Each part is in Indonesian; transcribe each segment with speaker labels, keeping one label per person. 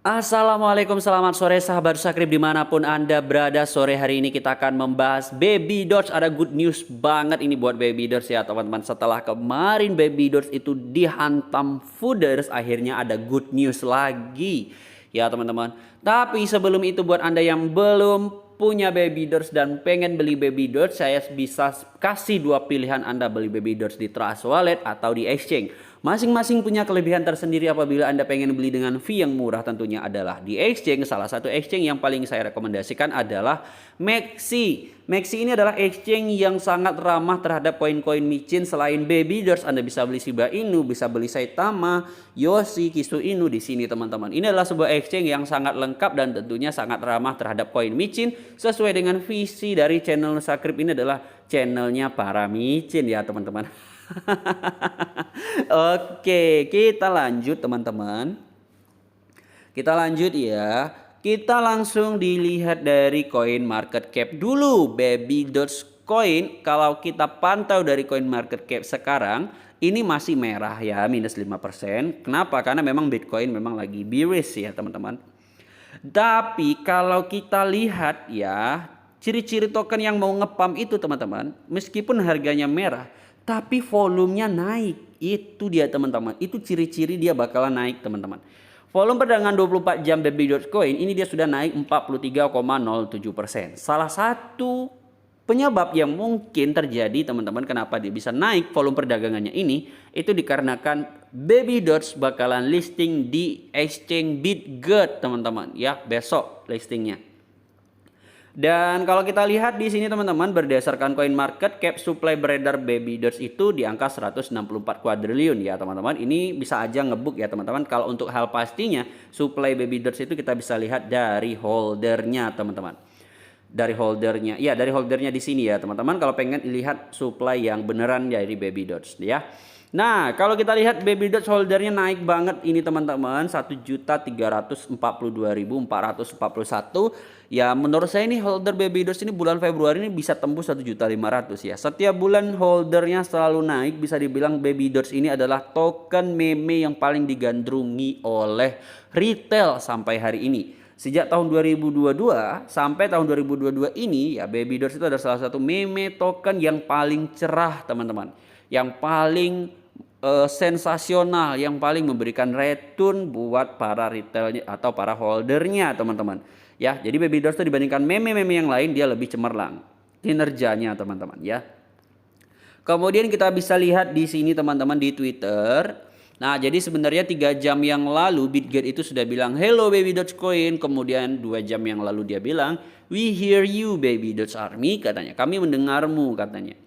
Speaker 1: Assalamualaikum, selamat sore sahabat Sakrib dimanapun Anda berada. Sore hari ini kita akan membahas Baby Dots. Ada good news banget ini buat Baby Dots ya teman-teman. Setelah kemarin Baby Dots itu dihantam fooders, akhirnya ada good news lagi ya teman-teman. Tapi sebelum itu buat Anda yang belum punya Baby Dots dan pengen beli Baby Dots, saya bisa kasih dua pilihan Anda beli Baby Dots di Trust Wallet atau di Exchange. Masing-masing punya kelebihan tersendiri. Apabila Anda pengen beli dengan fee yang murah tentunya adalah di exchange. Salah satu exchange yang paling saya rekomendasikan adalah Maxi. Maxi ini adalah exchange yang sangat ramah terhadap koin-koin micin. Selain Baby Dots, Anda bisa beli Shiba Inu, bisa beli Saitama, Yoshi, Kisu Inu di sini teman-teman. Ini adalah sebuah exchange yang sangat lengkap dan tentunya sangat ramah terhadap koin micin. Sesuai dengan visi dari channel Sakrib, ini adalah channelnya para micin ya teman-teman. Oke, kita lanjut teman-teman. Kita lanjut ya. Kita langsung dilihat dari koin market cap dulu. Baby Dots coin, kalau kita pantau dari koin market cap sekarang, ini masih merah ya, minus 5%. Kenapa? Karena memang Bitcoin memang lagi bearish ya teman-teman. Tapi kalau kita lihat ya, ciri-ciri token yang mau ngepump itu teman-teman, meskipun harganya merah, tapi volumenya naik. Itu dia teman-teman. Itu ciri-ciri dia bakalan naik teman-teman. Volume perdagangan 24 jam Baby Dots Coin ini dia sudah naik 43,07%. Salah satu penyebab yang mungkin terjadi teman-teman kenapa dia bisa naik volume perdagangannya ini, itu dikarenakan Baby Dots bakalan listing di exchange BitGet teman-teman ya, besok listingnya. Dan kalau kita lihat di sini teman-teman, berdasarkan coin market cap, supply beredar Baby Dots itu di angka 164 kuadriliun ya teman-teman. Ini bisa aja ngebuk ya teman-teman. Kalau untuk hal pastinya supply Baby Dots itu kita bisa lihat dari holdernya teman-teman. Dari holdernya, ya dari holdernya di sini ya teman-teman. Kalau pengen lihat supply yang beneran dari Baby Dots ya. Nah, kalau kita lihat Baby Dots holdernya naik banget ini teman-teman, 1.342.441. Ya menurut saya ini holder Baby Dots ini bulan Februari ini bisa tembus 1.500.000 ya. Setiap bulan holdernya selalu naik, bisa dibilang Baby Dots ini adalah token meme yang paling digandrungi oleh retail sampai hari ini. Sejak tahun 2022 sampai tahun 2022 ini ya, Baby Dots itu adalah salah satu meme token yang paling cerah teman-teman. Yang paling sensasional, yang paling memberikan return buat para retailnya atau para holdernya teman-teman. Ya, jadi Baby Dots itu dibandingkan meme-meme yang lain dia lebih cemerlang kinerjanya teman-teman ya. Kemudian kita bisa lihat di sini teman-teman di Twitter. Nah, jadi sebenarnya 3 jam yang lalu BitGet itu sudah bilang hello Baby Dots Coin. Kemudian 2 jam yang lalu dia bilang we hear you Baby Dots Army, katanya. Kami mendengarmu, katanya.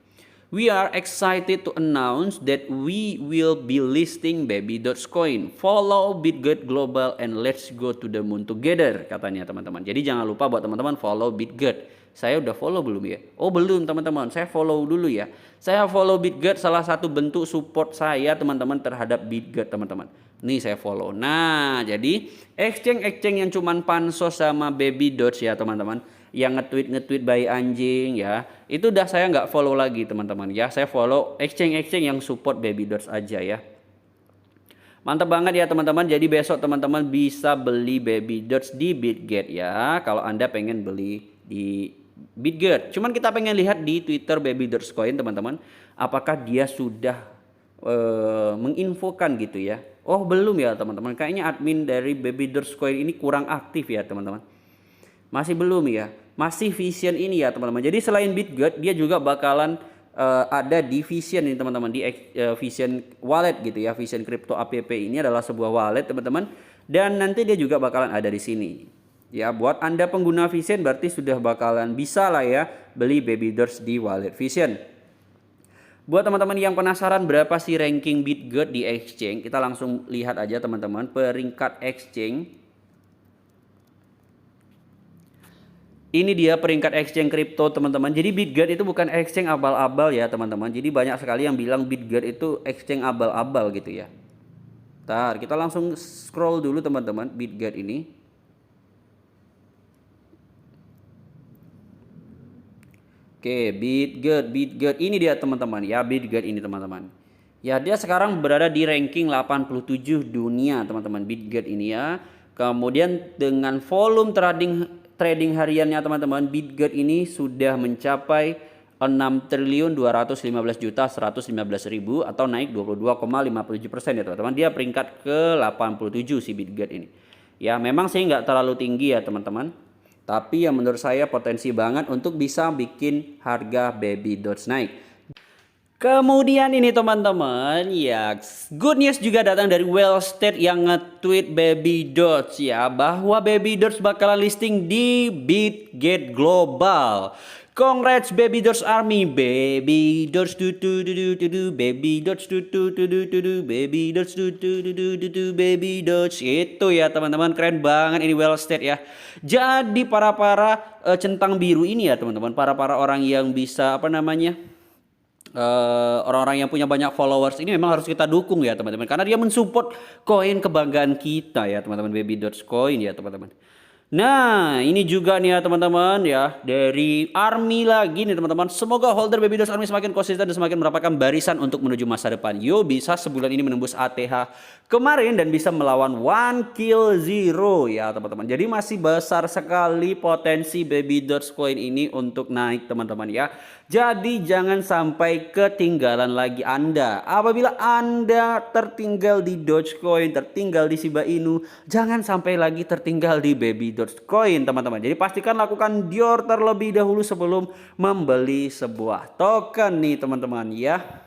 Speaker 1: We are excited to announce that we will be listing Baby Dots Coin. Follow BitGet Global and let's go to the moon together, katanya teman-teman. Jadi jangan lupa buat teman-teman follow BitGet. Saya udah follow belum ya? Oh belum teman-teman, saya follow dulu ya. Saya follow BitGet, salah satu bentuk support saya teman-teman terhadap BitGet teman-teman. Nih saya follow. Nah jadi exchange yang cuman pansos sama Baby Dots ya teman-teman, yang nge-tweet bayi anjing ya, itu udah saya nggak follow lagi teman-teman ya. Saya follow exchange yang support Baby Dots aja ya. Mantap banget ya teman-teman. Jadi besok teman-teman bisa beli Baby Dots di BitGet ya, kalau Anda pengen beli di BitGet. Cuman kita pengen lihat di Twitter Baby Dots Coin teman-teman, apakah dia sudah menginfokan gitu ya. Oh belum ya teman-teman, kayaknya admin dari Baby Dots Coin ini kurang aktif ya teman-teman. Masih belum ya, masih Vision ini ya teman-teman. Jadi selain BitGet dia juga bakalan ada di Vision ini teman-teman, di Vision Wallet gitu ya. Vision Crypto app ini adalah sebuah wallet teman-teman, dan nanti dia juga bakalan ada di sini. Ya buat Anda pengguna Vision berarti sudah bakalan bisa lah ya beli Baby Dots di wallet Vision. Buat teman-teman yang penasaran berapa sih ranking BitGet di exchange, kita langsung lihat aja teman-teman peringkat exchange. Ini dia peringkat exchange kripto teman-teman. Jadi BitGet itu bukan exchange abal-abal ya teman-teman. Jadi banyak sekali yang bilang BitGet itu exchange abal-abal gitu ya. Ntar kita langsung scroll dulu teman-teman BitGet ini. Oke, BitGet ini dia teman-teman ya, BitGet ini teman-teman. Ya dia sekarang berada di ranking 87 dunia teman-teman, BitGet ini ya. Kemudian dengan volume trading hariannya teman-teman, Bitget ini sudah mencapai 6.215.115.000 atau naik 22,57% ya teman-teman. Dia peringkat ke-87 si Bitget ini. Ya memang sih nggak terlalu tinggi ya teman-teman. Tapi yang menurut saya potensi banget untuk bisa bikin harga Baby Dots naik. Kemudian ini teman-teman ya, good news juga datang dari Wellstate yang nge-tweet Baby Dots ya, bahwa Baby Dots bakalan listing di Bitget Global. Congrats Baby Dots Army, Baby Dots Baby Dots Baby Dots Baby Dots. Itu ya teman-teman, keren banget ini Wellstate ya. Jadi para centang biru ini ya teman-teman, para orang yang bisa apa namanya, orang-orang yang punya banyak followers ini memang harus kita dukung ya teman-teman, karena dia mensupport koin kebanggaan kita ya teman-teman, Baby Dots Coin ya teman-teman. Nah ini juga nih ya teman-teman ya, dari Army lagi nih teman-teman. Semoga holder Baby Dots Army semakin konsisten dan semakin mendapatkan barisan untuk menuju masa depan. Yo bisa sebulan ini menembus ATH kemarin dan bisa melawan 1 kill 0 ya teman-teman. Jadi masih besar sekali potensi Baby Dots Coin ini untuk naik teman-teman ya. Jadi jangan sampai ketinggalan lagi Anda. Apabila Anda tertinggal di Dogecoin, tertinggal di Shiba Inu, jangan sampai lagi tertinggal di Baby Dots Coin teman-teman. Jadi pastikan lakukan Dior terlebih dahulu sebelum membeli sebuah token nih teman-teman ya.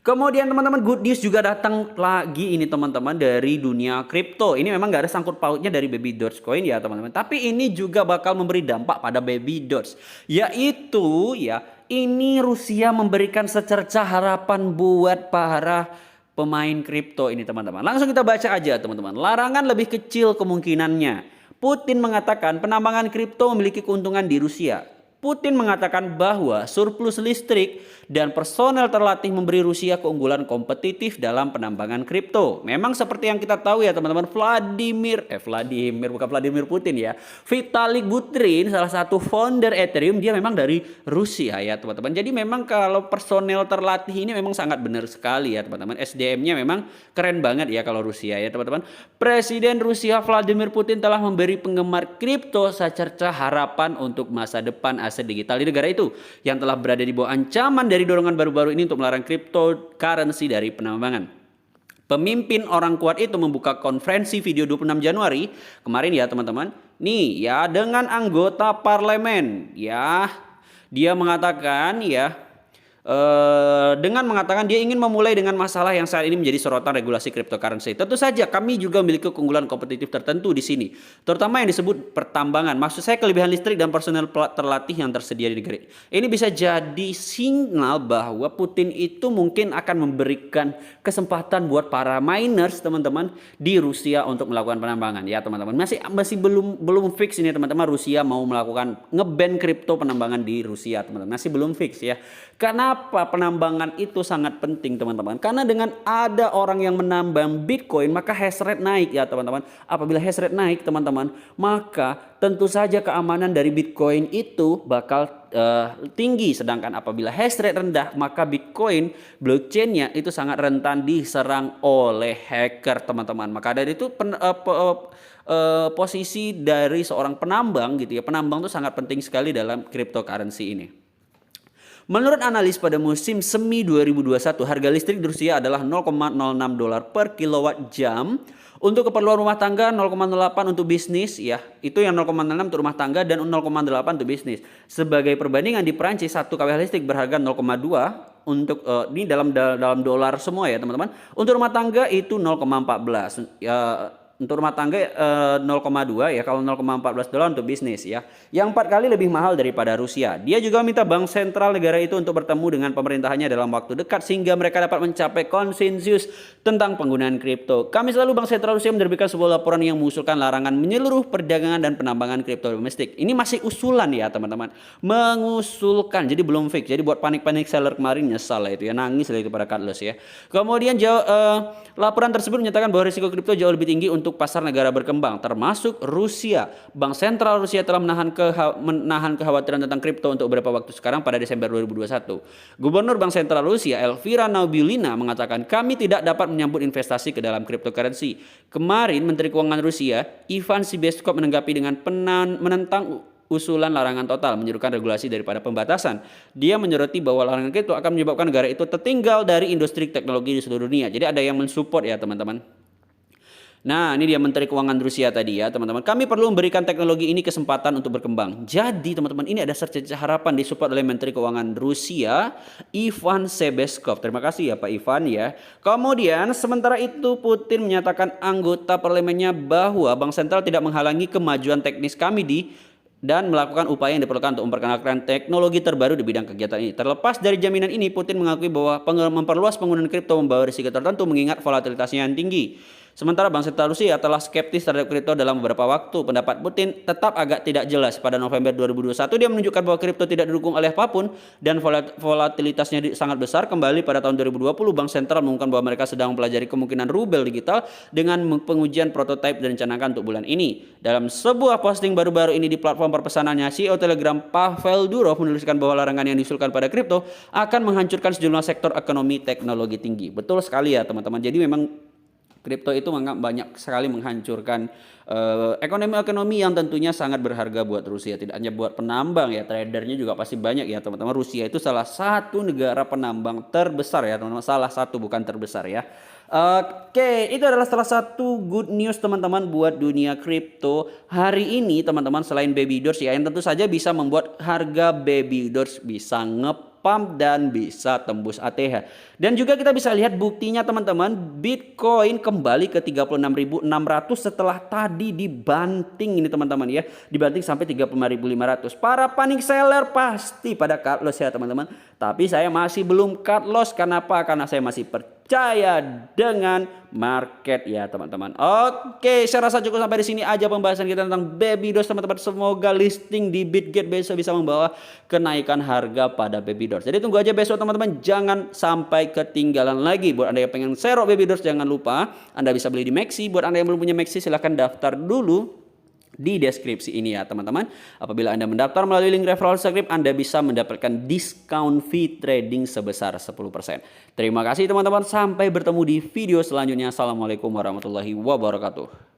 Speaker 1: Kemudian teman-teman, good news juga datang lagi ini teman-teman dari dunia kripto. Ini memang gak ada sangkut pautnya dari Baby Dots Coin ya teman-teman. Tapi ini juga bakal memberi dampak pada Baby Dots. Yaitu ya, ini Rusia memberikan secercah harapan buat para pemain kripto ini teman-teman. Langsung kita baca aja teman-teman. Larangan lebih kecil kemungkinannya. Putin mengatakan penambangan kripto memiliki keuntungan di Rusia. Putin mengatakan bahwa surplus listrik dan personel terlatih memberi Rusia keunggulan kompetitif dalam penambangan kripto. Memang seperti yang kita tahu ya teman-teman, Vladimir Putin ya, Vitalik Buterin, salah satu founder Ethereum, dia memang dari Rusia ya teman-teman. Jadi memang kalau personel terlatih ini memang sangat benar sekali ya teman-teman. SDM-nya memang keren banget ya kalau Rusia ya teman-teman. Presiden Rusia Vladimir Putin telah memberi penggemar kripto secercah harapan untuk masa depan aset digital di negara itu yang telah berada di bawah ancaman dari dorongan baru-baru ini untuk melarang cryptocurrency dari penambangan. Pemimpin orang kuat itu membuka konferensi video 26 Januari kemarin ya teman-teman. Nih ya, dengan anggota parlemen ya, dia mengatakan ya, dengan mengatakan dia ingin memulai dengan masalah yang saat ini menjadi sorotan regulasi cryptocurrency. Tentu saja kami juga memiliki keunggulan kompetitif tertentu di sini, terutama yang disebut pertambangan. Maksud saya kelebihan listrik dan personel terlatih yang tersedia di negeri. Ini bisa jadi sinyal bahwa Putin itu mungkin akan memberikan kesempatan buat para miners teman-teman di Rusia untuk melakukan penambangan ya teman-teman. Masih belum fix ini teman-teman, Rusia mau melakukan ngeban kripto penambangan di Rusia teman-teman. Masih belum fix ya. Kenapa penambangan itu sangat penting teman-teman? Karena dengan ada orang yang menambang Bitcoin maka hash rate naik ya teman-teman. Apabila hash rate naik teman-teman, maka tentu saja keamanan dari Bitcoin itu bakal tinggi. Sedangkan apabila hash rate rendah maka Bitcoin blockchainnya itu sangat rentan diserang oleh hacker teman-teman. Maka dari itu posisi dari seorang penambang gitu ya, penambang itu sangat penting sekali dalam cryptocurrency ini. Menurut analis pada musim semi 2021, harga listrik di Rusia adalah $0,06 per kilowatt jam. Untuk keperluan rumah tangga 0,08 untuk bisnis ya. Itu yang 0,06 untuk rumah tangga dan 0,8 untuk bisnis. Sebagai perbandingan di Prancis 1 kWh listrik berharga 0,2 untuk ini dalam dolar semua ya teman-teman. Untuk rumah tangga itu 0,14 ya. Untuk rumah tangga 0,2 ya, kalau 0,14 dolar untuk bisnis ya. Yang 4 kali lebih mahal daripada Rusia. Dia juga minta bank sentral negara itu untuk bertemu dengan pemerintahannya dalam waktu dekat sehingga mereka dapat mencapai konsensus tentang penggunaan kripto. Kami selalu Bank Sentral Rusia menerbitkan sebuah laporan yang mengusulkan larangan menyeluruh perdagangan dan penambangan kripto domestik. Ini masih usulan ya teman-teman. Mengusulkan, jadi belum fix. Jadi buat panik-panik seller kemarin nyesal lah itu ya, nangis lah itu pada Carlos ya. Kemudian laporan tersebut menyatakan bahwa risiko kripto jauh lebih tinggi untuk untuk pasar negara berkembang termasuk Rusia. Bank sentral Rusia telah menahan kekhawatiran tentang kripto untuk beberapa waktu sekarang pada Desember 2021. Gubernur Bank Sentral Rusia Elvira Nabiullina mengatakan kami tidak dapat menyambut investasi ke dalam cryptocurrency. Kemarin Menteri Keuangan Rusia Ivan Sibeskov menanggapi dengan menentang usulan larangan total menyerukan regulasi daripada pembatasan. Dia menyoroti bahwa larangan kripto akan menyebabkan negara itu tertinggal dari industri teknologi di seluruh dunia. Jadi ada yang mensupport ya teman-teman. Nah, ini dia Menteri Keuangan Rusia tadi ya, teman-teman. Kami perlu memberikan teknologi ini kesempatan untuk berkembang. Jadi, teman-teman, ini ada secercah harapan disupport oleh Menteri Keuangan Rusia, Ivan Sebeskov. Terima kasih ya Pak Ivan ya. Kemudian, sementara itu Putin menyatakan anggota parlemennya bahwa Bank Sentral tidak menghalangi kemajuan teknis kami dan melakukan upaya yang diperlukan untuk memperkenalkan teknologi terbaru di bidang kegiatan ini. Terlepas dari jaminan ini, Putin mengakui bahwa memperluas penggunaan kripto membawa risiko tertentu mengingat volatilitasnya yang tinggi. Sementara Bank Sentral Rusia telah skeptis terhadap kripto dalam beberapa waktu. Pendapat Putin tetap agak tidak jelas. Pada November 2021 dia menunjukkan bahwa kripto tidak didukung oleh apapun dan volatilitasnya sangat besar. Kembali pada tahun 2020 Bank Sentral mengumumkan bahwa mereka sedang mempelajari kemungkinan rubel digital dengan pengujian prototipe dan direncanakan untuk bulan ini. Dalam sebuah posting baru-baru ini di platform perpesanannya, CEO Telegram Pavel Durov menuliskan bahwa larangan yang diusulkan pada kripto akan menghancurkan sejumlah sektor ekonomi teknologi tinggi. Betul sekali ya teman-teman. Jadi memang kripto itu banyak sekali menghancurkan ekonomi yang tentunya sangat berharga buat Rusia. Tidak hanya buat penambang ya, tradernya juga pasti banyak ya teman-teman. Rusia itu salah satu negara penambang terbesar ya teman-teman. Salah satu, bukan terbesar ya. Oke, itu adalah salah satu good news teman-teman buat dunia kripto hari ini teman-teman. Selain baby doors ya, yang tentu saja bisa membuat harga baby doors bisa pump dan bisa tembus ATH. Dan juga kita bisa lihat buktinya teman-teman, Bitcoin kembali ke 36.600 setelah tadi dibanting ini teman-teman ya, dibanting sampai 35.500. Para panic seller pasti pada cut loss ya teman-teman. Tapi saya masih belum cut loss. Kenapa? Karena saya masih percaya dengan market ya teman-teman. Oke, saya rasa cukup sampai di sini aja pembahasan kita tentang baby doors teman-teman. Semoga listing di Bitget besok bisa membawa kenaikan harga pada baby doors. Jadi tunggu aja besok teman-teman, jangan sampai ketinggalan lagi. Buat Anda yang pengen serok baby doors jangan lupa Anda bisa beli di Maxi. Buat Anda yang belum punya Maxi silahkan daftar dulu di deskripsi ini ya teman-teman. Apabila Anda mendaftar melalui link referral script, Anda bisa mendapatkan diskon fee trading sebesar 10%. Terima kasih teman-teman, sampai bertemu di video selanjutnya. Assalamualaikum warahmatullahi wabarakatuh.